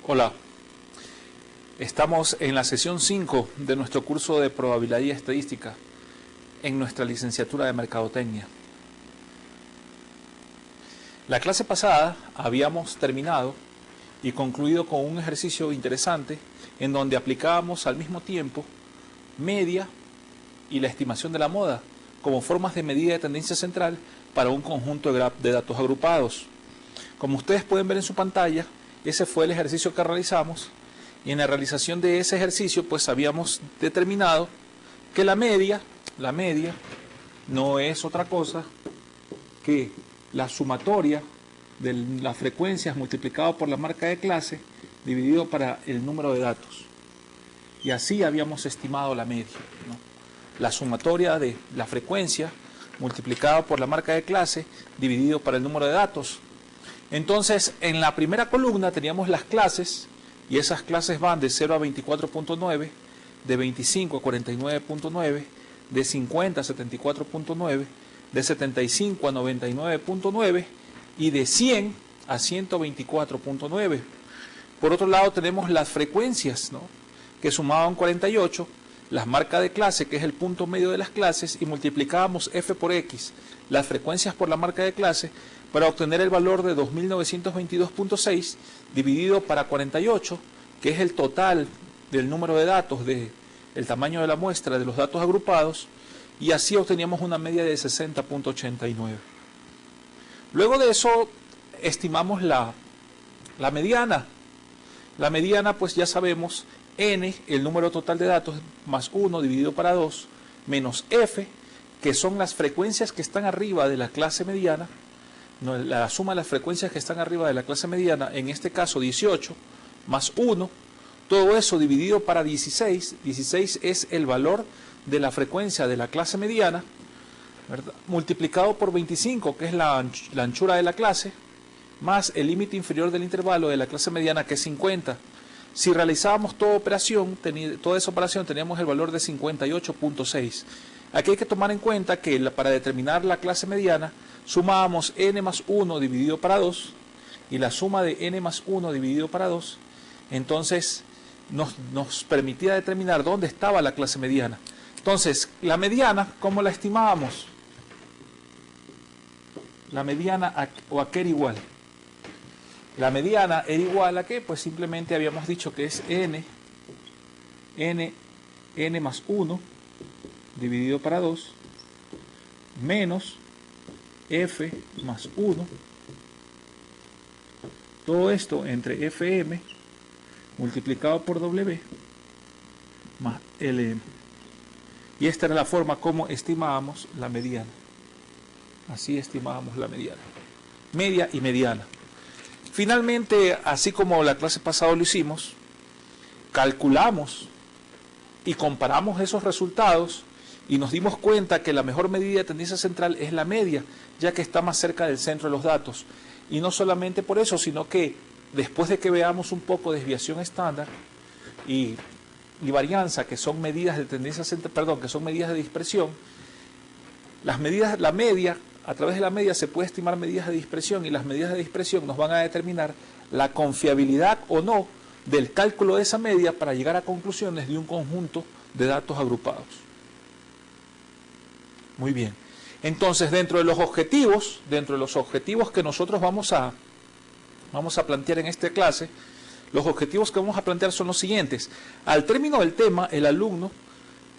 Hola, estamos en la sesión 5 de nuestro curso de probabilidad y estadística en nuestra licenciatura de Mercadotecnia. La clase pasada habíamos terminado y concluido con un ejercicio interesante en donde aplicábamos al mismo tiempo media y la estimación de la moda como formas de medida de tendencia central para un conjunto de datos agrupados. Como ustedes pueden ver en su pantalla, ese fue el ejercicio que realizamos, y en la realización de ese ejercicio pues habíamos determinado que la media no es otra cosa que la sumatoria de las frecuencias multiplicado por la marca de clase dividido para el número de datos. Y así habíamos estimado la media, ¿no? La sumatoria de la frecuencia multiplicada por la marca de clase dividido para el número de datos. Entonces, en la primera columna teníamos las clases, y esas clases van de 0 a 24.9, de 25 a 49.9, de 50 a 74.9, de 75 a 99.9 y de 100 a 124.9. Por otro lado tenemos las frecuencias, ¿no?, que sumaban 48, las marcas de clase, que es el punto medio de las clases, y multiplicábamos f por x, las frecuencias por la marca de clase, para obtener el valor de 2922.6 dividido para 48, que es el total del número de datos, del tamaño de la muestra de los datos agrupados, y así obteníamos una media de 60.89. Luego de eso estimamos la mediana. La mediana, pues ya sabemos, n, el número total de datos, más 1 dividido para 2, menos f, que son las frecuencias que están arriba de la clase mediana, no, la suma de las frecuencias que están arriba de la clase mediana, en este caso 18, más 1, todo eso dividido para 16, 16 es el valor de la frecuencia de la clase mediana, ¿verdad?, multiplicado por 25, que es la anchura de la clase, más el límite inferior del intervalo de la clase mediana, que es 50. Si realizábamos toda esa operación, teníamos el valor de 58.6. Aquí hay que tomar en cuenta que para determinar la clase mediana, sumábamos n más 1 dividido para 2, y la suma de n más 1 dividido para 2, entonces nos permitía determinar dónde estaba la clase mediana. Entonces, la mediana, ¿cómo la estimábamos? La mediana, ¿a qué era igual? La mediana era igual a qué, pues simplemente habíamos dicho que es n más 1 dividido para 2 menos f más 1, todo esto entre fm multiplicado por w más lm. Y esta era la forma como estimábamos la mediana. Así estimábamos la mediana, media y mediana. Finalmente, así como la clase pasada lo hicimos, calculamos y comparamos esos resultados y nos dimos cuenta que la mejor medida de tendencia central es la media, ya que está más cerca del centro de los datos. Y no solamente por eso, sino que después de que veamos un poco de desviación estándar y varianza, que son medidas de tendencia central, que son medidas de dispersión, la media, a través de la media se puede estimar medidas de dispersión, y las medidas de dispersión nos van a determinar la confiabilidad o no del cálculo de esa media para llegar a conclusiones de un conjunto de datos agrupados. Muy bien. Entonces, dentro de los objetivos que nosotros vamos a plantear en esta clase, los objetivos que vamos a plantear son los siguientes. Al término del tema, el alumno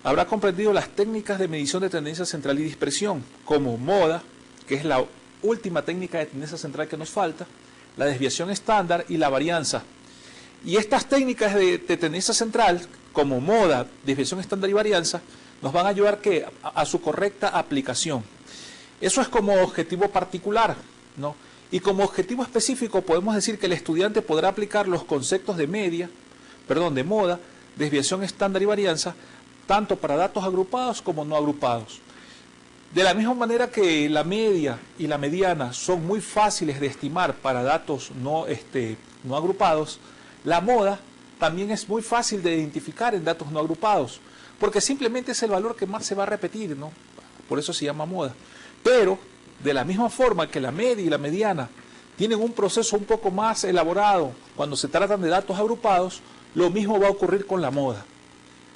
habrá comprendido las técnicas de medición de tendencia central y dispersión, como moda, que es la última técnica de tendencia central que nos falta, la desviación estándar y la varianza. Y estas técnicas de tendencia central, como moda, desviación estándar y varianza, nos van a ayudar a su correcta aplicación. Eso es como objetivo particular, ¿no? Y como objetivo específico podemos decir que el estudiante podrá aplicar los conceptos de moda, desviación estándar y varianza, tanto para datos agrupados como no agrupados. De la misma manera que la media y la mediana son muy fáciles de estimar para datos no agrupados, la moda también es muy fácil de identificar en datos no agrupados, porque simplemente es el valor que más se va a repetir, ¿no? Por eso se llama moda. Pero, de la misma forma que la media y la mediana tienen un proceso un poco más elaborado cuando se tratan de datos agrupados, lo mismo va a ocurrir con la moda.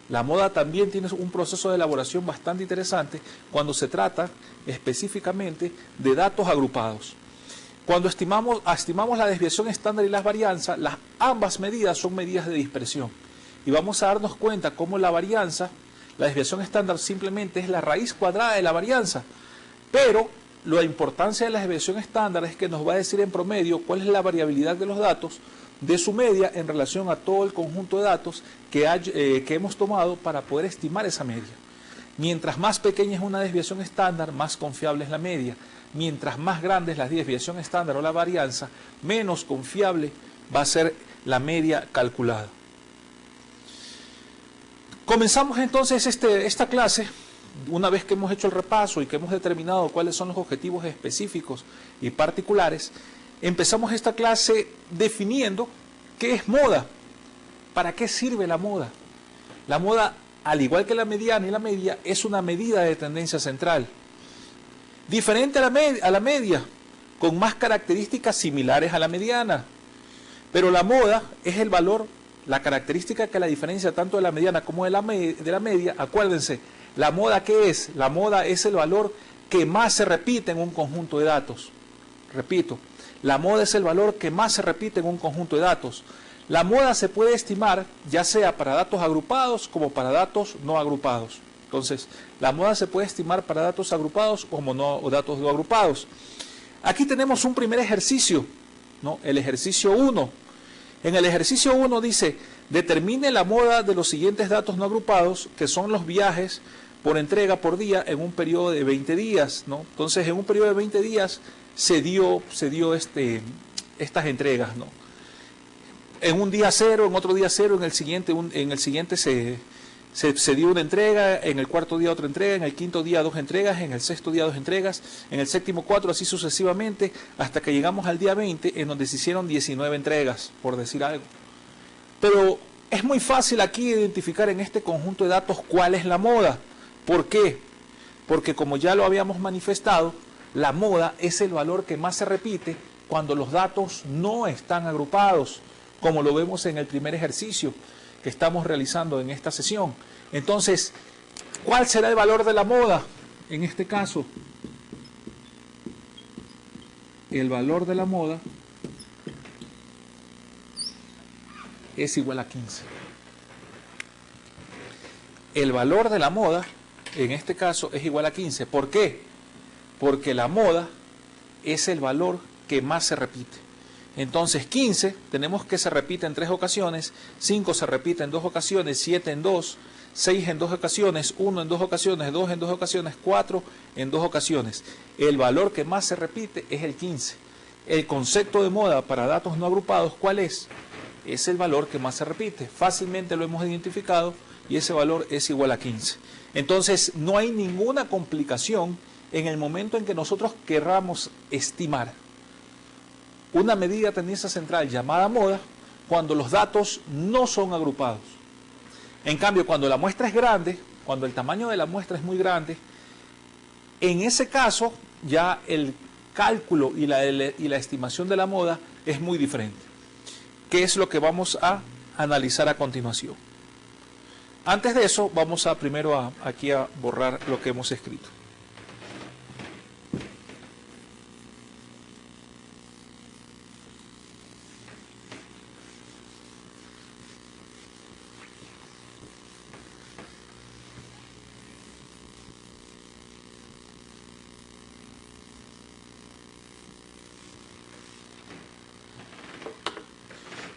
La moda también tiene un proceso de elaboración bastante interesante cuando se trata específicamente de datos agrupados. Cuando estimamos la desviación estándar y las varianzas, ambas medidas son medidas de dispersión. Y vamos a darnos cuenta cómo la varianza, la desviación estándar simplemente es la raíz cuadrada de la varianza, pero la importancia de la desviación estándar es que nos va a decir en promedio cuál es la variabilidad de los datos de su media en relación a todo el conjunto de datos que hemos tomado para poder estimar esa media. Mientras más pequeña es una desviación estándar, más confiable es la media. Mientras más grande es la desviación estándar o la varianza, menos confiable va a ser la media calculada. Comenzamos entonces esta clase, una vez que hemos hecho el repaso y que hemos determinado cuáles son los objetivos específicos y particulares. Empezamos esta clase definiendo qué es moda, para qué sirve la moda. La moda, al igual que la mediana y la media, es una medida de tendencia central. Diferente a la media, con más características similares a la mediana. Pero la moda es el valor, la característica que la diferencia tanto de la mediana como de la media. Acuérdense, ¿la moda qué es? La moda es el valor que más se repite en un conjunto de datos. Repito. La moda es el valor que más se repite en un conjunto de datos. La moda se puede estimar ya sea para datos agrupados como para datos no agrupados. Entonces, la moda se puede estimar para datos agrupados como datos no agrupados. Aquí tenemos un primer ejercicio, ¿no? El ejercicio 1. En el ejercicio 1 dice, determine la moda de los siguientes datos no agrupados, que son los viajes por entrega por día en un periodo de 20 días, ¿no? Entonces, en un periodo de 20 días se dio estas entregas, ¿no? En un día 0, en otro día 0, en el siguiente se dio una entrega, en el cuarto día otra entrega, en el quinto día 2 entregas, en el sexto día 2 entregas, en el séptimo 4, así sucesivamente, hasta que llegamos al día 20, en donde se hicieron 19 entregas, por decir algo. Pero es muy fácil aquí identificar en este conjunto de datos cuál es la moda. ¿Por qué? Porque como ya lo habíamos manifestado, la moda es el valor que más se repite cuando los datos no están agrupados, como lo vemos en el primer ejercicio que estamos realizando en esta sesión. Entonces, ¿cuál será el valor de la moda? En este caso, el valor de la moda es igual a 15. El valor de la moda, en este caso, es igual a 15. ¿Por qué? Porque la moda es el valor que más se repite. Entonces 15 tenemos que se repite en 3 ocasiones, 5 se repite en 2 ocasiones, 7 en 2, 6 en 2 ocasiones, 1 en 2 ocasiones, 2 en 2 ocasiones, 4 en 2 ocasiones. El valor que más se repite es el 15. El concepto de moda para datos no agrupados, ¿cuál es? Es el valor que más se repite. Fácilmente lo hemos identificado y ese valor es igual a 15. Entonces no hay ninguna complicación en el momento en que nosotros querramos estimar una medida de tendencia central llamada moda cuando los datos no son agrupados. En cambio, cuando la muestra es grande, cuando el tamaño de la muestra es muy grande, en ese caso ya el cálculo y la estimación de la moda es muy diferente. ¿Qué es lo que vamos a analizar a continuación? Antes de eso, vamos a primero aquí a borrar lo que hemos escrito.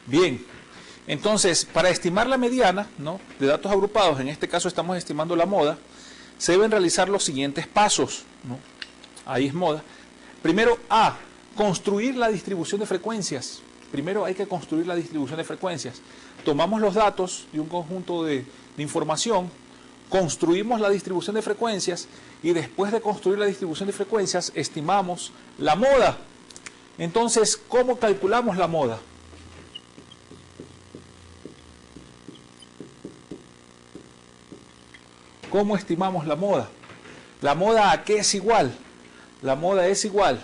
Bien, entonces, para estimar la mediana, ¿no?, de datos agrupados, en este caso estamos estimando la moda, se deben realizar los siguientes pasos, ¿no? Ahí es moda. Primero, construir la distribución de frecuencias. Primero hay que construir la distribución de frecuencias. Tomamos los datos de un conjunto de información, construimos la distribución de frecuencias y después de construir la distribución de frecuencias, estimamos la moda. Entonces, ¿cómo calculamos la moda? ¿Cómo estimamos la moda? ¿La moda a qué es igual? La moda es igual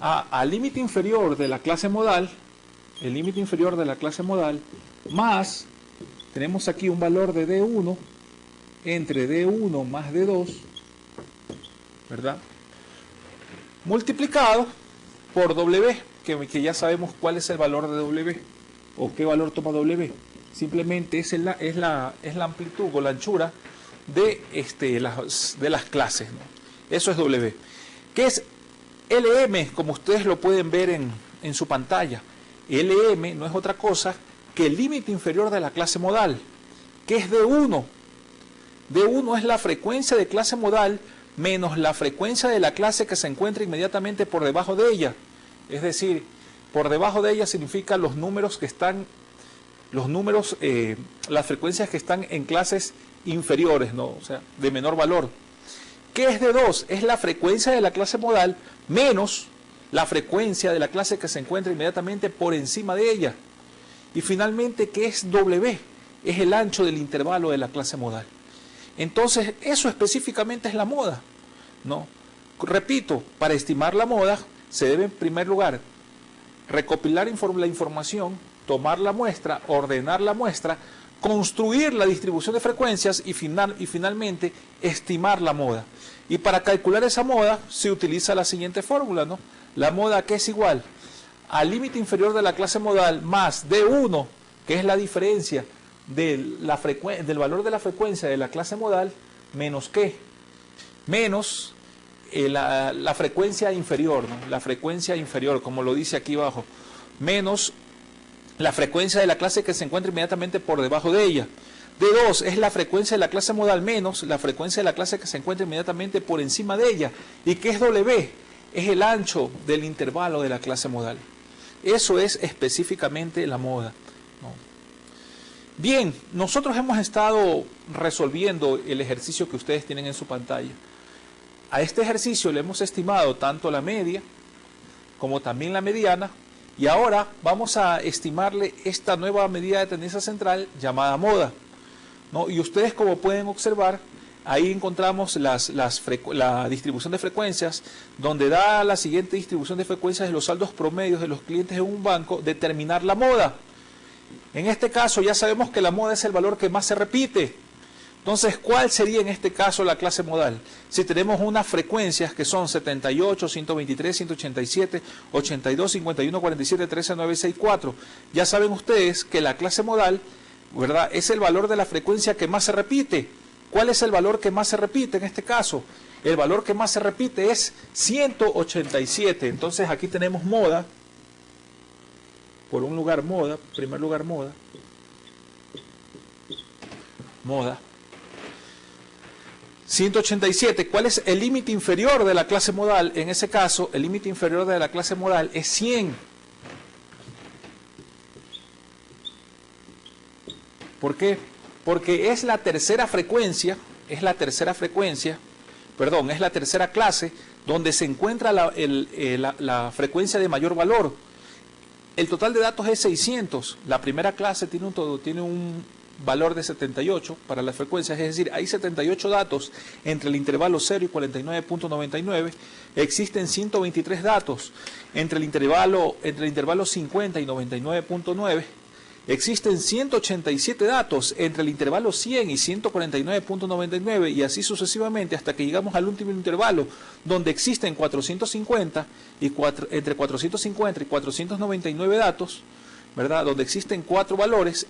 al límite inferior de la clase modal, el límite inferior de la clase modal, más, tenemos aquí un valor de D1 entre D1 más D2, ¿verdad? Multiplicado por W, que ya sabemos cuál es el valor de W, o qué valor toma W. Simplemente es la amplitud o la anchura de las clases, ¿no? Eso es W. ¿Qué es LM? Como ustedes lo pueden ver en su pantalla. LM no es otra cosa que el límite inferior de la clase modal, que es D1. D1 es la frecuencia de clase modal menos la frecuencia de la clase que se encuentra inmediatamente por debajo de ella. Es decir, por debajo de ella significa los números que están, las frecuencias que están en clases inferiores, ¿no? O sea, de menor valor. ¿Qué es D2? Es la frecuencia de la clase modal menos la frecuencia de la clase que se encuentra inmediatamente por encima de ella. Y finalmente, ¿qué es W? Es el ancho del intervalo de la clase modal. Entonces, eso específicamente es la moda, ¿no? Repito, para estimar la moda se debe en primer lugar recopilar la información, tomar la muestra, ordenar la muestra, construir la distribución de frecuencias y finalmente estimar la moda. Y para calcular esa moda se utiliza la siguiente fórmula, ¿no? La moda, que es igual al límite inferior de la clase modal más D1, que es la diferencia del valor de la frecuencia de la clase modal, menos ¿qué? Menos la frecuencia inferior, ¿no? La frecuencia inferior, como lo dice aquí abajo, menos la frecuencia de la clase que se encuentra inmediatamente por debajo de ella. D2 es la frecuencia de la clase modal menos la frecuencia de la clase que se encuentra inmediatamente por encima de ella. ¿Y qué es W? Es el ancho del intervalo de la clase modal. Eso es específicamente la moda, ¿no? Bien, nosotros hemos estado resolviendo el ejercicio que ustedes tienen en su pantalla. A este ejercicio le hemos estimado tanto la media como también la mediana, y ahora vamos a estimarle esta nueva medida de tendencia central llamada moda, ¿no? Y ustedes, como pueden observar, ahí encontramos la distribución de frecuencias, donde da la siguiente distribución de frecuencias de los saldos promedios de los clientes en un banco, determinar la moda. En este caso ya sabemos que la moda es el valor que más se repite. Entonces, ¿cuál sería en este caso la clase modal? Si tenemos unas frecuencias que son 78, 123, 187, 82, 51, 47, 13, 9, 6, 4. Ya saben ustedes que la clase modal, ¿verdad?, es el valor de la frecuencia que más se repite. ¿Cuál es el valor que más se repite en este caso? El valor que más se repite es 187. Entonces aquí tenemos moda. Por un lugar moda, primer lugar moda. Moda. 187. ¿Cuál es el límite inferior de la clase modal? En ese caso, el límite inferior de la clase modal es 100. ¿Por qué? Porque es la tercera frecuencia, es la tercera clase donde se encuentra la frecuencia de mayor valor. El total de datos es 600. La primera clase tiene un valor de 78 para las frecuencias, es decir, hay 78 datos entre el intervalo 0 y 49.99. Existen 123 datos entre el intervalo 50 y 99.9. Existen 187 datos entre el intervalo 100 y 149.99, y así sucesivamente hasta que llegamos al último intervalo, donde existen 450 entre 450 y 499 datos, ¿verdad?, donde existen 4 valores.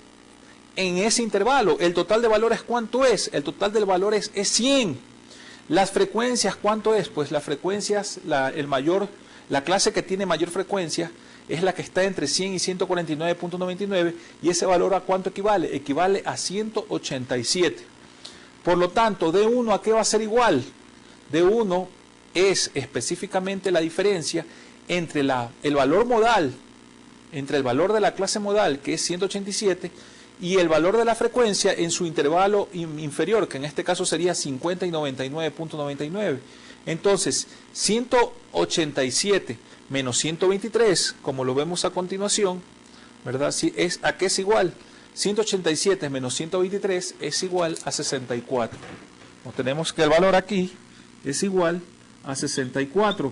En ese intervalo, el total de valores, ¿cuánto es? El total de valores es 100. Las frecuencias, ¿cuánto es? Pues las frecuencias, la clase que tiene mayor frecuencia es la que está entre 100 y 149.99, y ese valor, ¿a cuánto equivale? Equivale a 187. Por lo tanto, D1, ¿a qué va a ser igual? D1 es específicamente la diferencia entre el valor modal, entre el valor de la clase modal, que es 187, y el valor de la frecuencia en su intervalo inferior, que en este caso sería 50 y 99.99. Entonces, 187 menos 123, como lo vemos a continuación, ¿verdad? ¿A qué es igual? 187 menos 123 es igual a 64. Tenemos que el valor aquí es igual a 64.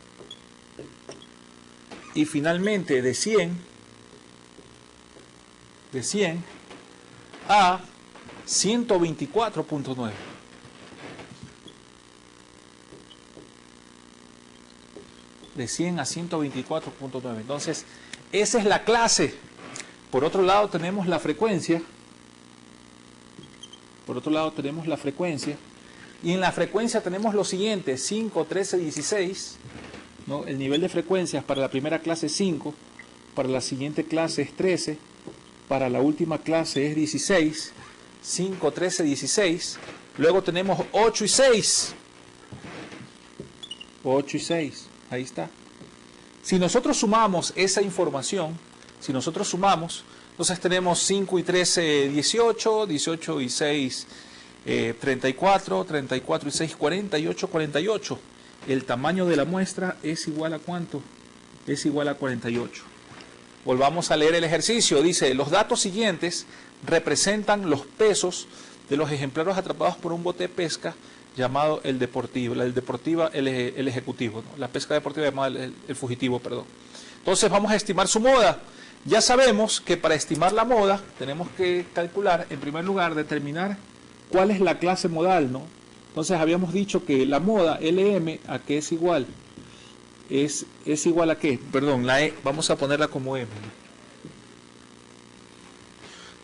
Y finalmente de 100 a 124.9. De 100 a 124.9. Entonces, esa es la clase. Por otro lado tenemos la frecuencia. Y en la frecuencia tenemos lo siguiente: 5, 13, 16. ¿No? El nivel de frecuencias para la primera clase es 5, para la siguiente clase es 13, para la última clase es 16, 5, 13, 16. Luego tenemos 8 y 6. 8 y 6. Ahí está. Si nosotros sumamos esa información, entonces tenemos 5 y 13, 18, 18 y 6, 34, 34 y 6, 48, 48. El tamaño de la muestra es igual a ¿cuánto? Es igual a 48. Volvamos a leer el ejercicio. Dice, los datos siguientes representan los pesos de los ejemplares atrapados por un bote de pesca llamado el deportivo, el ejecutivo, ¿no? La pesca deportiva llamada el fugitivo, perdón. Entonces vamos a estimar su moda. Ya sabemos que para estimar la moda tenemos que calcular, en primer lugar, determinar cuál es la clase modal, ¿no? Entonces habíamos dicho que la moda LM, ¿a qué es igual? Es igual a qué? Perdón, la E, vamos a ponerla como M, ¿no?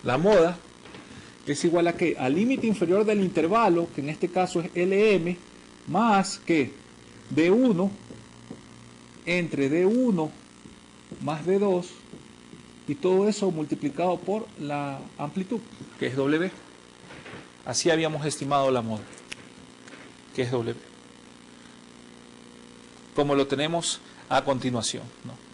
La moda es igual a qué? Al límite inferior del intervalo, que en este caso es LM, más que D1 entre D1 más D2, y todo eso multiplicado por la amplitud, que es W. Así habíamos estimado la moda, que es W, como lo tenemos a continuación, ¿no?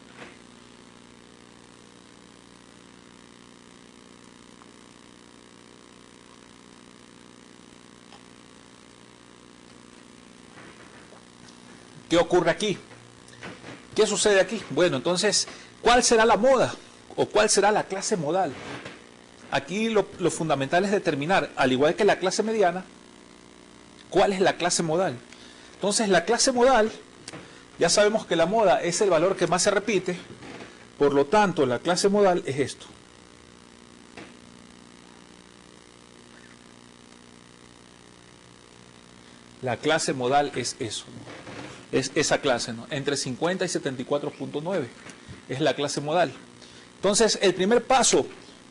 ¿Qué ocurre aquí? ¿Qué sucede aquí? Bueno, entonces, ¿cuál será la moda? ¿O cuál será la clase modal? Aquí lo fundamental es determinar, al igual que la clase mediana, ¿cuál es la clase modal? Entonces, la clase modal, ya sabemos que la moda es el valor que más se repite, por lo tanto, la clase modal es esto. La clase modal es eso, ¿no? Es esa clase, ¿no? Entre 50 y 74.9 es la clase modal. Entonces, el primer paso,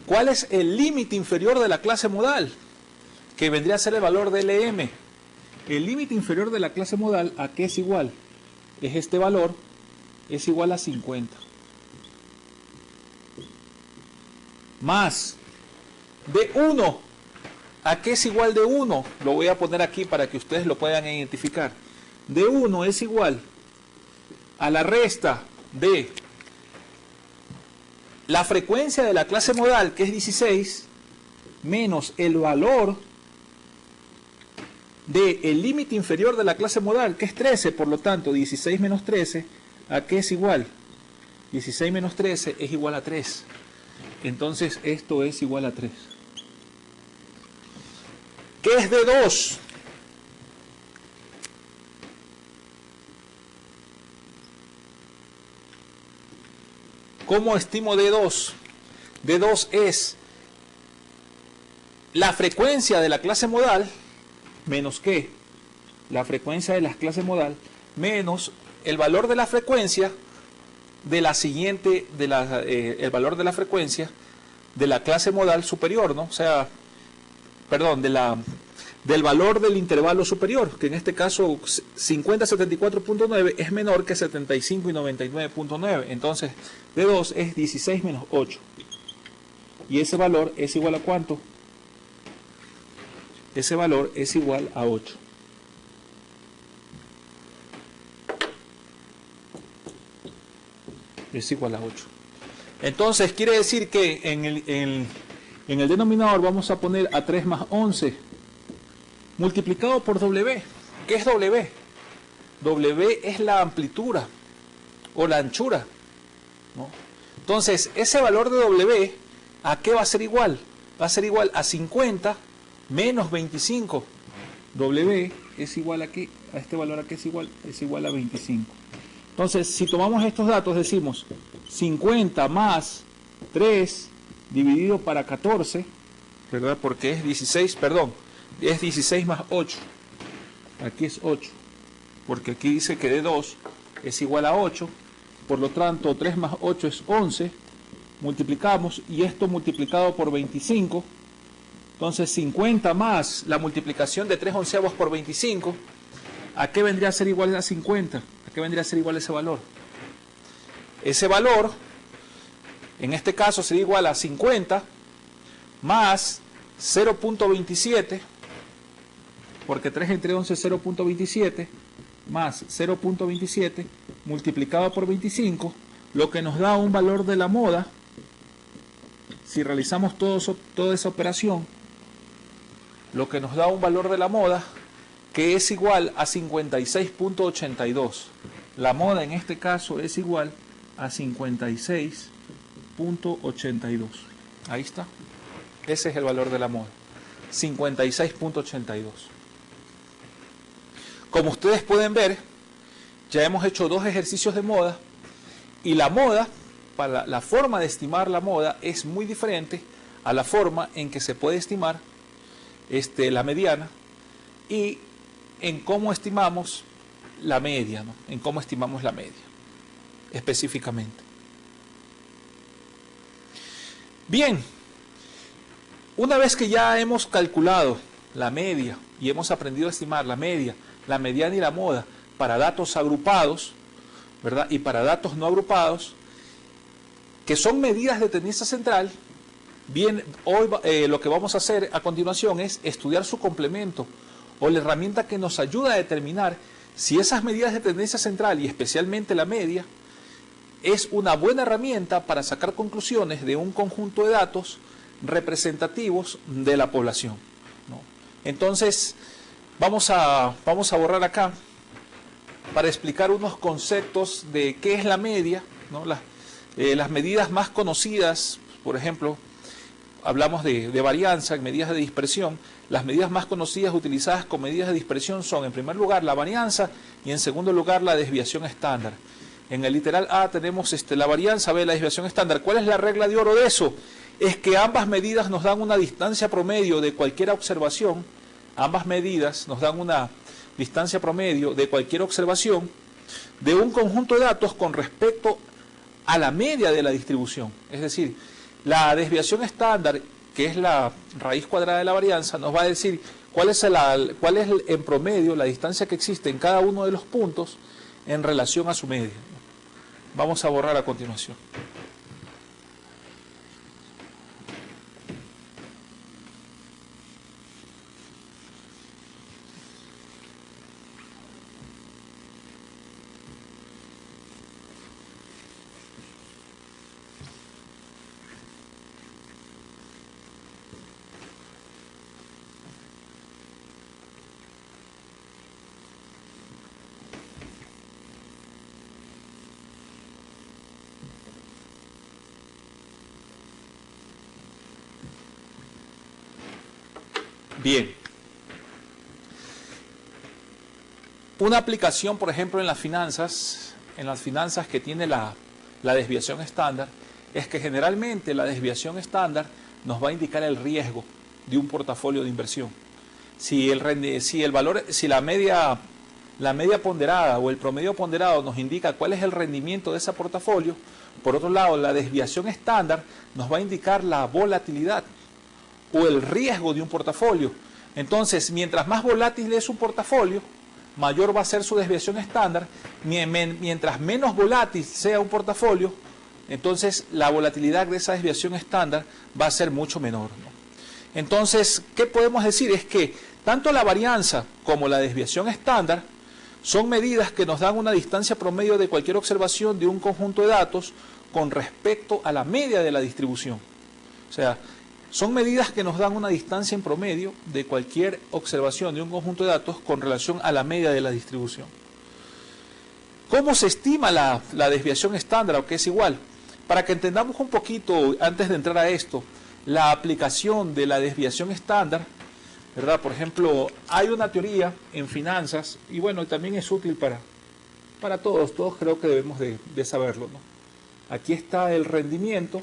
¿cuál es el límite inferior de la clase modal? Que vendría a ser el valor de LM. El límite inferior de la clase modal, ¿a qué es igual? Es este valor, es igual a 50. Más de 1. ¿A qué es igual de 1? Lo voy a poner aquí para que ustedes lo puedan identificar. De 1 es igual a la resta de la frecuencia de la clase modal, que es 16, menos el valor del límite inferior de la clase modal, que es 13. Por lo tanto, 16 menos 13, ¿a qué es igual? 16 menos 13 es igual a 3. Entonces, esto es igual a 3. ¿Qué es de 2? ¿Cómo estimo D2? D2 es la frecuencia de la clase modal menos ¿qué? La frecuencia de la clase modal menos el valor de la frecuencia de la siguiente, el valor de la frecuencia de la clase modal superior, ¿no? O sea, perdón, del valor del intervalo superior, que en este caso 50-74.9 es menor que 75 y 99.9. Entonces, D2 es 16 menos 8. Y ese valor es igual a ¿cuánto? Ese valor es igual a 8. Es igual a 8. Entonces, quiere decir que en el denominador vamos a poner a 3 más 11 multiplicado por W. ¿Qué es W? W es la amplitud o la anchura, ¿no? Entonces, ese valor de W, ¿a qué va a ser igual? Va a ser igual a 50 menos 25. W es igual a ¿qué? A este valor, ¿a qué es igual? Es igual a 25. Entonces, si tomamos estos datos, decimos 50 más 3 dividido para 14, ¿verdad? Porque es 16, perdón, es 16 más 8. Aquí es 8, porque aquí dice que de 2 es igual a 8. Por lo tanto, 3 más 8 es 11. Multiplicamos, y esto multiplicado por 25. Entonces, 50 más la multiplicación de 3 onceavos por 25, ¿a qué vendría a ser igual a 50? ¿A qué vendría a ser igual ese valor? Ese valor, en este caso, sería igual a 50 más 0.27, porque 3 entre 11 es 0.27, más 0.27 multiplicado por 25, lo que nos da un valor de la moda, si realizamos toda esa operación, lo que nos da un valor de la moda que es igual a 56.82. La moda en este caso es igual a 56.82. Ahí está. Ese es el valor de la moda. 56.82. Como ustedes pueden ver, ya hemos hecho 2 ejercicios de moda, y la moda, para la forma de estimar la moda es muy diferente a la forma en que se puede estimar la mediana, y en cómo estimamos la media, ¿no? En cómo estimamos la media, específicamente. Bien, una vez que ya hemos calculado la media y hemos aprendido a estimar la media, la mediana y la moda para datos agrupados, ¿verdad? Y para datos no agrupados, que son medidas de tendencia central, bien, hoy lo que vamos a hacer a continuación es estudiar su complemento, o la herramienta que nos ayuda a determinar si esas medidas de tendencia central, y especialmente la media, es una buena herramienta para sacar conclusiones de un conjunto de datos representativos de la población, ¿no? Entonces, vamos a borrar acá para explicar unos conceptos de qué es la media, ¿no? Las medidas más conocidas, por ejemplo, hablamos de varianza, medidas de dispersión. Las medidas más conocidas utilizadas con medidas de dispersión son, en primer lugar, la varianza, y en segundo lugar, la desviación estándar. En el literal A tenemos la varianza, B la desviación estándar. ¿Cuál es la regla de oro de eso? Es que ambas medidas nos dan una distancia promedio de cualquier observación. Ambas medidas nos dan una distancia promedio de cualquier observación de un conjunto de datos con respecto a la media de la distribución. Es decir, la desviación estándar, que es la raíz cuadrada de la varianza, nos va a decir cuál es en promedio la distancia que existe en cada uno de los puntos en relación a su media. Vamos a borrar a continuación. Bien. Una aplicación, por ejemplo, en las finanzas que tiene la desviación estándar, es que generalmente la desviación estándar nos va a indicar el riesgo de un portafolio de inversión. Si la media ponderada o el promedio ponderado nos indica cuál es el rendimiento de ese portafolio, por otro lado, la desviación estándar nos va a indicar la volatilidad o el riesgo de un portafolio. Entonces, mientras más volátil es un portafolio, mayor va a ser su desviación estándar. Mientras menos volátil sea un portafolio, entonces la volatilidad de esa desviación estándar va a ser mucho menor, ¿no? Entonces, ¿qué podemos decir? Es que tanto la varianza como la desviación estándar son medidas que nos dan una distancia promedio de cualquier observación de un conjunto de datos con respecto a la media de la distribución. O sea, son medidas que nos dan una distancia en promedio de cualquier observación de un conjunto de datos con relación a la media de la distribución. ¿Cómo se estima la desviación estándar, o que es igual? Para que entendamos un poquito, antes de entrar a esto, la aplicación de la desviación estándar, ¿verdad? Por ejemplo, hay una teoría en finanzas, y bueno, también es útil para todos creo que debemos de saberlo, ¿no? Aquí está el rendimiento,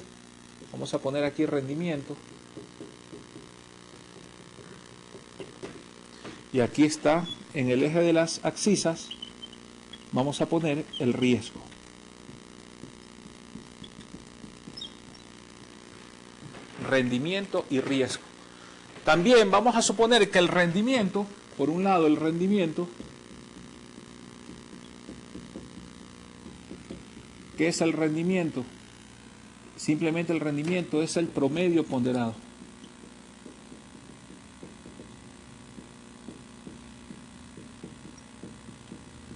vamos a poner aquí rendimiento, y aquí está en el eje de las abscisas, vamos a poner el riesgo. Rendimiento y riesgo. También vamos a suponer que el rendimiento, por un lado el rendimiento, ¿qué es el rendimiento? Simplemente el rendimiento es el promedio ponderado.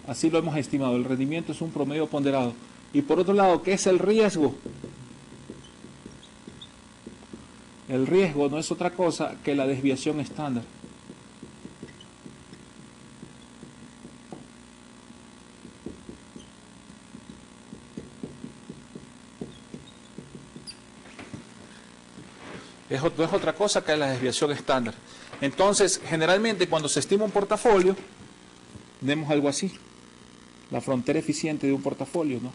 Así lo hemos estimado, el rendimiento es un promedio ponderado. Y por otro lado, ¿qué es el riesgo? El riesgo no es otra cosa que la desviación estándar. No es otra cosa que la desviación estándar. Entonces, generalmente cuando se estima un portafolio, vemos algo así. La frontera eficiente de un portafolio, ¿no?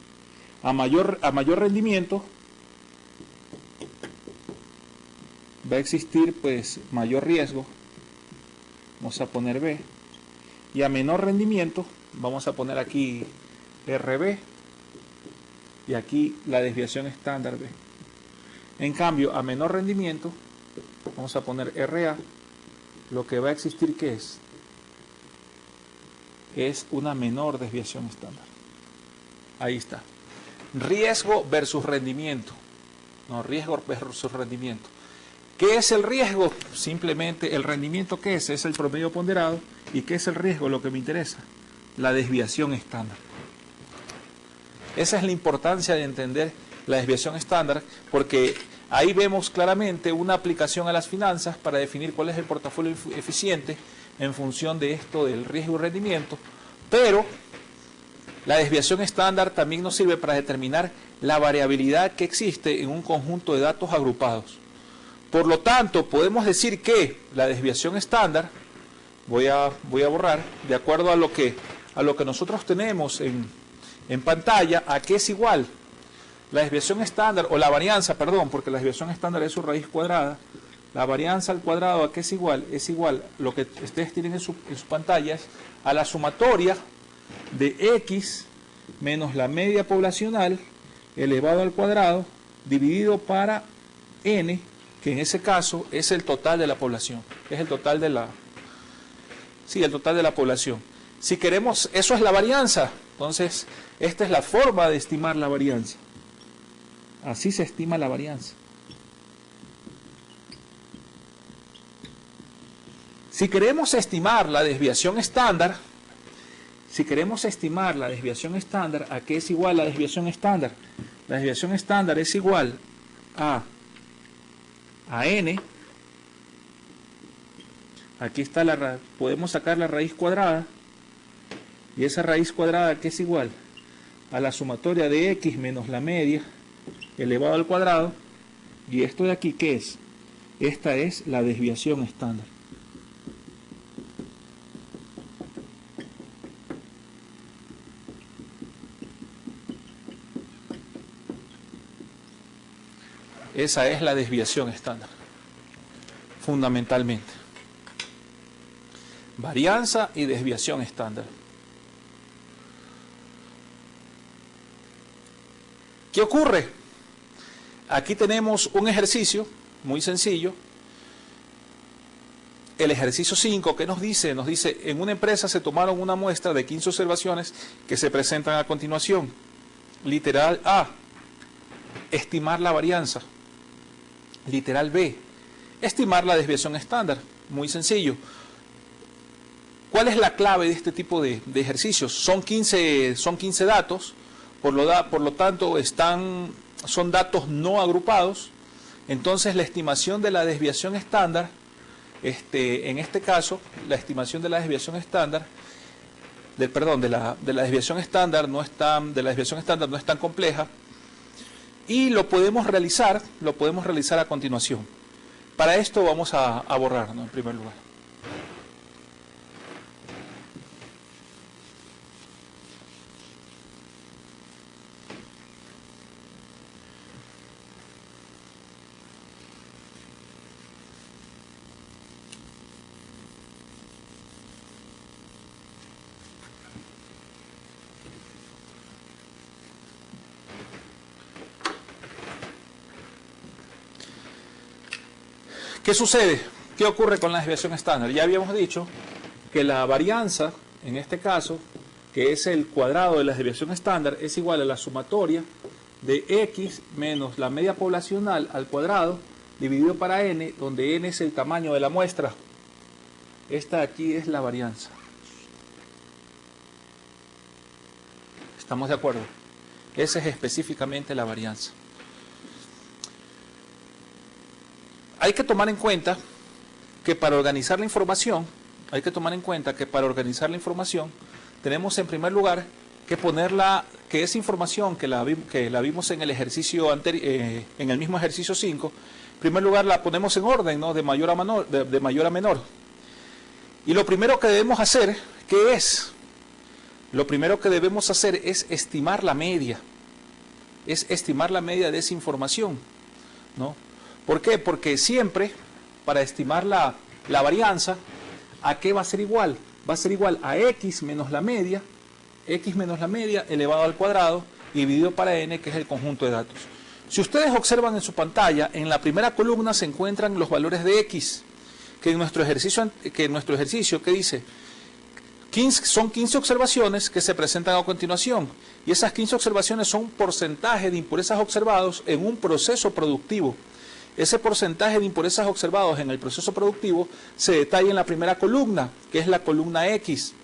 A mayor rendimiento, va a existir pues mayor riesgo, vamos a poner B, y a menor rendimiento vamos a poner aquí RB y aquí la desviación estándar B. En cambio, a menor rendimiento vamos a poner RA, lo que va a existir ¿qué es? Es una menor desviación estándar. Ahí está. Riesgo versus rendimiento. No, riesgo versus rendimiento. ¿Qué es el riesgo? Simplemente el rendimiento, ¿qué es? Es el promedio ponderado. ¿Y qué es el riesgo? Lo que me interesa. La desviación estándar. Esa es la importancia de entender la desviación estándar, porque ahí vemos claramente una aplicación a las finanzas para definir cuál es el portafolio eficiente en función de esto del riesgo y rendimiento. Pero la desviación estándar también nos sirve para determinar la variabilidad que existe en un conjunto de datos agrupados. Por lo tanto, podemos decir que la desviación estándar, voy a borrar, de acuerdo a lo que nosotros tenemos en pantalla, ¿a qué es igual? La desviación estándar, o la varianza, perdón, porque la desviación estándar es su raíz cuadrada. La varianza al cuadrado, ¿a qué es igual? Es igual, lo que ustedes tienen en sus pantallas, a la sumatoria de X menos la media poblacional elevado al cuadrado dividido para N, que en ese caso es el total de la población, es el total de el total de la población. Si queremos, eso es la varianza, entonces esta es la forma de estimar la varianza. Así se estima la varianza. Si queremos estimar la desviación estándar, ¿a qué es igual la desviación estándar? La desviación estándar es igual a N. Aquí está podemos sacar la raíz cuadrada, y esa raíz cuadrada, ¿qué es igual? A la sumatoria de X menos la media elevado al cuadrado, y esto de aquí, ¿qué es? Esta es la desviación estándar. Esa es la desviación estándar, fundamentalmente. Varianza y desviación estándar. ¿Qué ocurre? Aquí tenemos un ejercicio muy sencillo. El ejercicio 5, ¿qué nos dice? Nos dice, en una empresa se tomaron una muestra de 15 observaciones que se presentan a continuación. Literal A, estimar la varianza. Literal B, estimar la desviación estándar. Muy sencillo. ¿Cuál es la clave de este tipo de ejercicios? Son 15 datos, por lo tanto son datos no agrupados. Entonces la estimación de la desviación estándar, en este caso, la estimación de la desviación estándar, de la desviación estándar no es tan compleja, y lo podemos realizar a continuación. Para esto vamos a borrar, ¿no? En primer lugar. ¿Qué sucede? ¿Qué ocurre con la desviación estándar? Ya habíamos dicho que la varianza, en este caso, que es el cuadrado de la desviación estándar, es igual a la sumatoria de x menos la media poblacional al cuadrado dividido para n, donde n es el tamaño de la muestra. Esta aquí es la varianza. ¿Estamos de acuerdo? Esa es específicamente la varianza. Hay que tomar en cuenta que para organizar la información, tenemos en primer lugar que ponerla, que esa información que la vimos en el ejercicio en el mismo ejercicio 5, en primer lugar la ponemos en orden, ¿no? de mayor a menor. Y lo primero que debemos hacer, ¿qué es? Lo primero que debemos hacer es estimar la media. Es estimar la media de esa información, ¿no? ¿Por qué? Porque siempre, para estimar la varianza, ¿a qué va a ser igual? Va a ser igual a x menos la media elevado al cuadrado y dividido para n, que es el conjunto de datos. Si ustedes observan en su pantalla, en la primera columna se encuentran los valores de x, que en nuestro ejercicio, ¿qué dice? Son 15 observaciones que se presentan a continuación, y esas 15 observaciones son un porcentaje de impurezas observados en un proceso productivo. Ese porcentaje de impurezas observados en el proceso productivo se detalla en la primera columna, que es la columna X.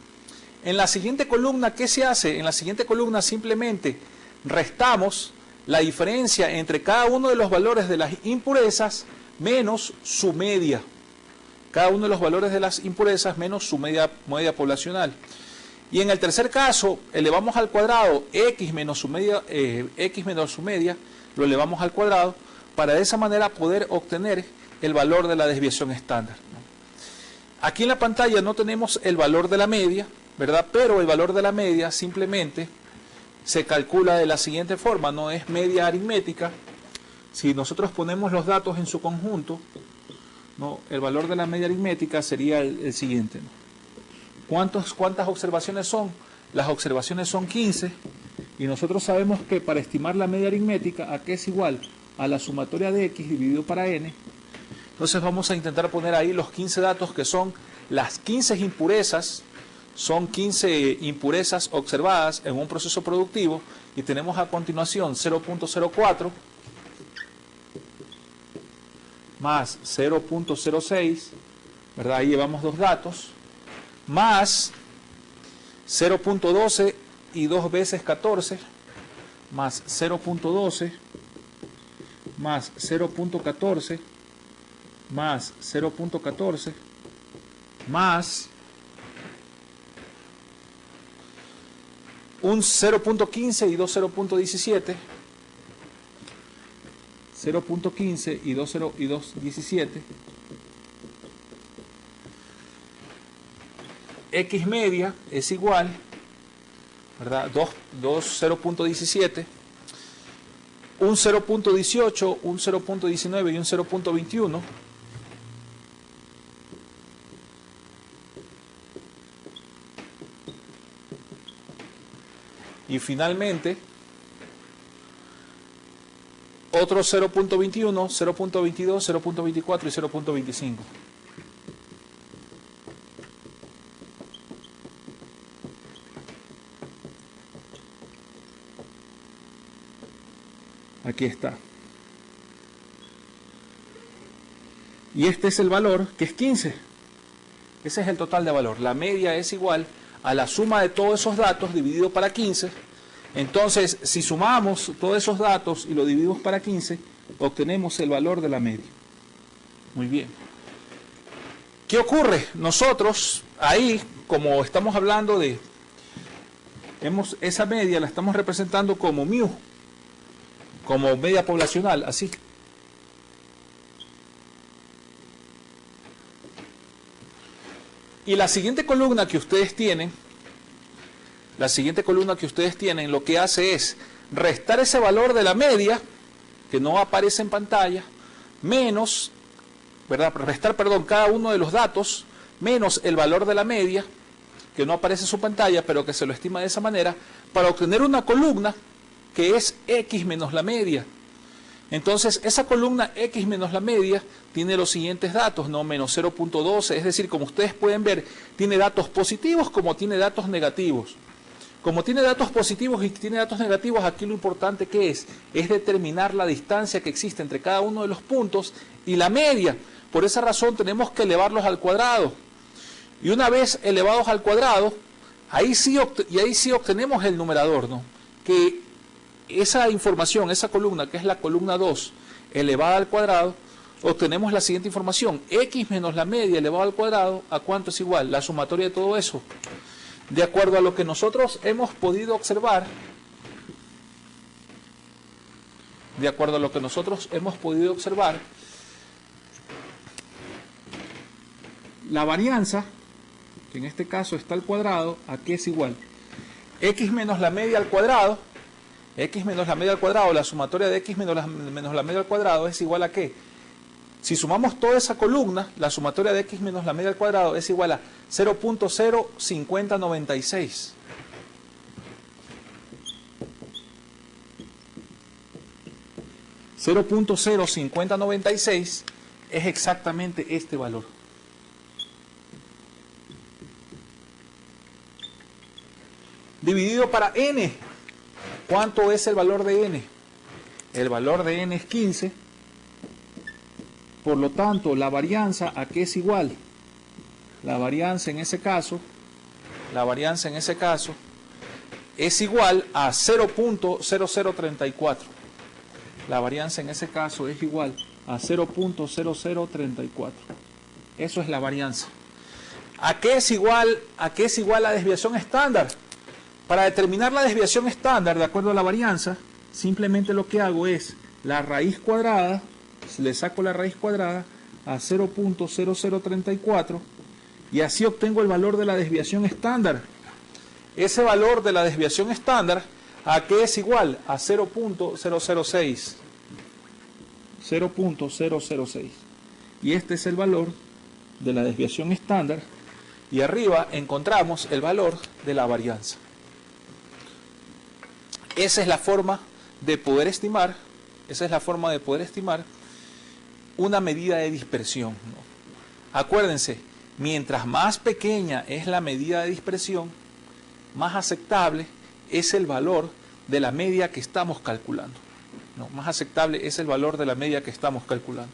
En la siguiente columna, ¿qué se hace? En la siguiente columna simplemente restamos la diferencia entre cada uno de los valores de las impurezas menos su media. Cada uno de los valores de las impurezas menos su media poblacional. Y en el tercer caso, elevamos al cuadrado x menos su media, lo elevamos al cuadrado, para de esa manera poder obtener el valor de la desviación estándar. Aquí en la pantalla no tenemos el valor de la media, ¿verdad? Pero el valor de la media simplemente se calcula de la siguiente forma, no es media aritmética. Si nosotros ponemos los datos en su conjunto, ¿no? El valor de la media aritmética sería el siguiente, ¿no? ¿Cuántas observaciones son? Las observaciones son 15, y nosotros sabemos que para estimar la media aritmética, ¿a qué es igual? A la sumatoria de x dividido para n. Entonces vamos a intentar poner ahí los 15 datos, que son las 15 impurezas, son 15 impurezas observadas en un proceso productivo, y tenemos a continuación 0.04 más 0.06, ¿verdad? Ahí llevamos dos datos, más 0.12 y 2 veces 14, más 0.12, más 0.14, más 0.14, más un 0.15 y 2 0.17, 0.15 y 2.17, x media es igual, ¿verdad? 2 0.17, un 0.18, un 0.19 y un 0.21. Y finalmente, otro 0.21, 0.22, 0.24 y 0.25. Aquí está. Y este es el valor, que es 15. Ese es el total de valor. La media es igual a la suma de todos esos datos dividido para 15. Entonces, si sumamos todos esos datos y lo dividimos para 15, obtenemos el valor de la media. Muy bien. ¿Qué ocurre? Nosotros, ahí, como estamos hablando de... esa media la estamos representando como mu, como media poblacional, así. Y la siguiente columna que ustedes tienen, lo que hace es restar ese valor de la media, que no aparece en pantalla, menos, ¿verdad? Restar, perdón, cada uno de los datos, menos el valor de la media, que no aparece en su pantalla, pero que se lo estima de esa manera, para obtener una columna que es x menos la media. Entonces, esa columna X menos la media tiene los siguientes datos, ¿no? Menos 0.12, es decir, como ustedes pueden ver, tiene datos positivos como tiene datos negativos. Como tiene datos positivos y tiene datos negativos, aquí lo importante que es determinar la distancia que existe entre cada uno de los puntos y la media. Por esa razón tenemos que elevarlos al cuadrado. Y una vez elevados al cuadrado, ahí sí obtenemos el numerador, ¿no? Que esa información, esa columna, que es la columna 2, elevada al cuadrado, obtenemos la siguiente información. X menos la media elevado al cuadrado, ¿a cuánto es igual? La sumatoria de todo eso. De acuerdo a lo que nosotros hemos podido observar, la varianza, que en este caso está al cuadrado, ¿a qué es igual? X menos la media al cuadrado, la sumatoria de X menos la media al cuadrado es igual a ¿qué? Si sumamos toda esa columna, la sumatoria de X menos la media al cuadrado es igual a 0.05096. .05096 es exactamente este valor. Dividido para n. ¿Cuánto es el valor de n? El valor de n es 15. Por lo tanto, la varianza, ¿a qué es igual? La varianza en ese caso es igual a 0.0034. La varianza en ese caso es igual a 0.0034. Eso es la varianza. ¿A qué es igual la desviación estándar? Para determinar la desviación estándar de acuerdo a la varianza, simplemente lo que hago es la raíz cuadrada, le saco la raíz cuadrada a 0.0034 y así obtengo el valor de la desviación estándar. Ese valor de la desviación estándar, ¿a qué es igual? A 0.006. 0.006. Y este es el valor de la desviación estándar. Y arriba encontramos el valor de la varianza. Esa es la forma de poder estimar, una medida de dispersión, ¿no? Acuérdense, mientras más pequeña es la medida de dispersión, más aceptable es el valor de la media que estamos calculando, ¿no? Más aceptable es el valor de la media que estamos calculando.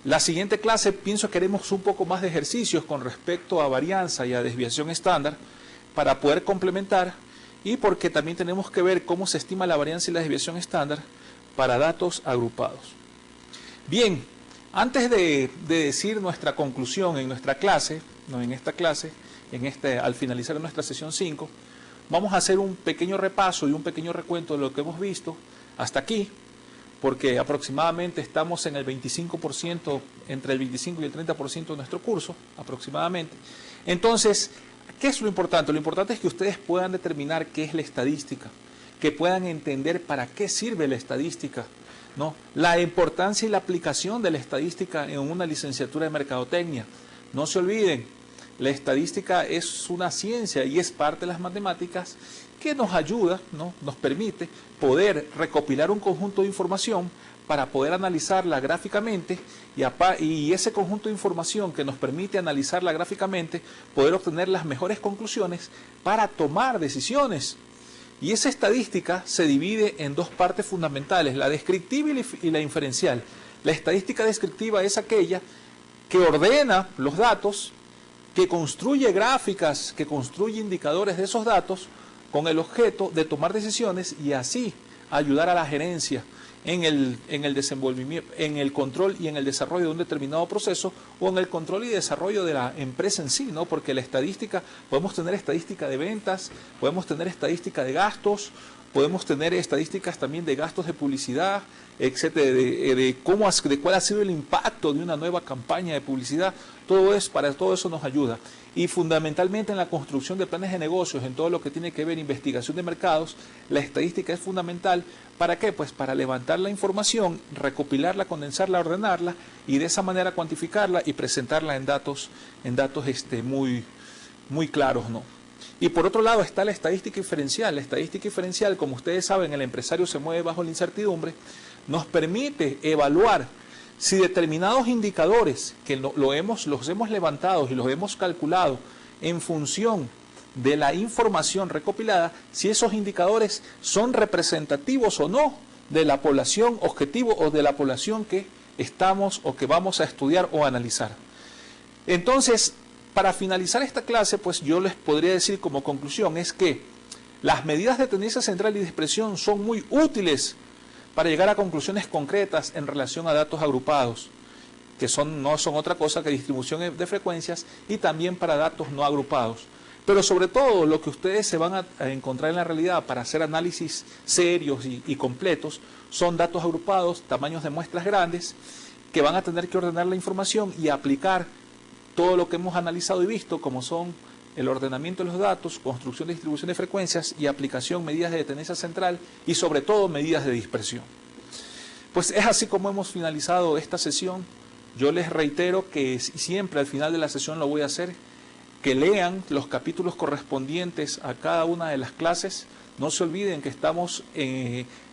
La siguiente clase pienso que haremos un poco más de ejercicios con respecto a varianza y a desviación estándar para poder complementar y porque también tenemos que ver cómo se estima la varianza y la desviación estándar para datos agrupados. Bien, antes de decir nuestra conclusión en nuestra clase, no en esta clase, al finalizar nuestra sesión 5, vamos a hacer un pequeño repaso y un pequeño recuento de lo que hemos visto hasta aquí, porque aproximadamente estamos en el 25%, entre el 25 y el 30% de nuestro curso, aproximadamente. Entonces, ¿qué es lo importante? Lo importante es que ustedes puedan determinar qué es la estadística, que puedan entender para qué sirve la estadística, ¿no? La importancia y la aplicación de la estadística en una licenciatura de mercadotecnia. No se olviden, la estadística es una ciencia y es parte de las matemáticas que nos ayuda, ¿no? Nos permite poder recopilar un conjunto de información para poder analizarla gráficamente y ese conjunto de información que nos permite analizarla gráficamente, poder obtener las mejores conclusiones para tomar decisiones. Y esa estadística se divide en dos partes fundamentales, la descriptiva y la inferencial. La estadística descriptiva es aquella que ordena los datos, que construye gráficas, que construye indicadores de esos datos con el objeto de tomar decisiones y así ayudar a la gerencia en el desenvolvimiento, en el control y en el desarrollo de un determinado proceso o en el control y desarrollo de la empresa en sí, ¿no? Porque la estadística, podemos tener estadística de ventas, podemos tener estadística de gastos, podemos tener estadísticas también de gastos de publicidad, etcétera, de cuál ha sido el impacto de una nueva campaña de publicidad. Para todo eso nos ayuda. Y fundamentalmente en la construcción de planes de negocios, en todo lo que tiene que ver investigación de mercados, la estadística es fundamental. ¿Para qué? Pues para levantar la información, recopilarla, condensarla, ordenarla y de esa manera cuantificarla y presentarla en datos muy claros, ¿no? Y por otro lado está la estadística diferencial. La estadística diferencial, como ustedes saben, el empresario se mueve bajo la incertidumbre, nos permite evaluar si determinados indicadores que los hemos levantado y los hemos calculado en función de la información recopilada, si esos indicadores son representativos o no de la población objetivo o de la población que estamos o que vamos a estudiar o analizar. Entonces, para finalizar esta clase, pues yo les podría decir como conclusión es que las medidas de tendencia central y dispersión son muy útiles para llegar a conclusiones concretas en relación a datos agrupados, que no son otra cosa que distribución de frecuencias, y también para datos no agrupados. Pero sobre todo lo que ustedes se van a encontrar en la realidad para hacer análisis serios y completos son datos agrupados, tamaños de muestras grandes, que van a tener que ordenar la información y aplicar todo lo que hemos analizado y visto, como son el ordenamiento de los datos, construcción de distribución de frecuencias y aplicación, medidas de tendencia central y sobre todo medidas de dispersión. Pues es así como hemos finalizado esta sesión. Yo les reitero que siempre al final de la sesión lo voy a hacer, que lean los capítulos correspondientes a cada una de las clases. No se olviden que estamos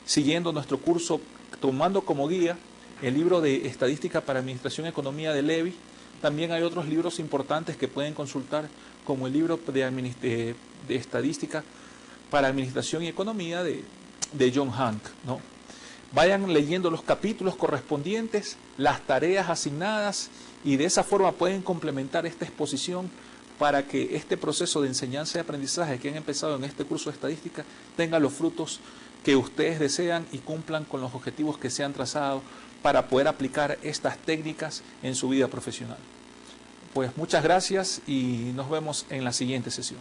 siguiendo nuestro curso, tomando como guía el libro de Estadística para Administración y Economía de Levy. También hay otros libros importantes que pueden consultar, como el libro de Estadística para Administración y Economía de John Hank, ¿no? Vayan leyendo los capítulos correspondientes, las tareas asignadas, y de esa forma pueden complementar esta exposición para que este proceso de enseñanza y aprendizaje que han empezado en este curso de Estadística tenga los frutos que ustedes desean y cumplan con los objetivos que se han trazado para poder aplicar estas técnicas en su vida profesional. Pues muchas gracias y nos vemos en la siguiente sesión.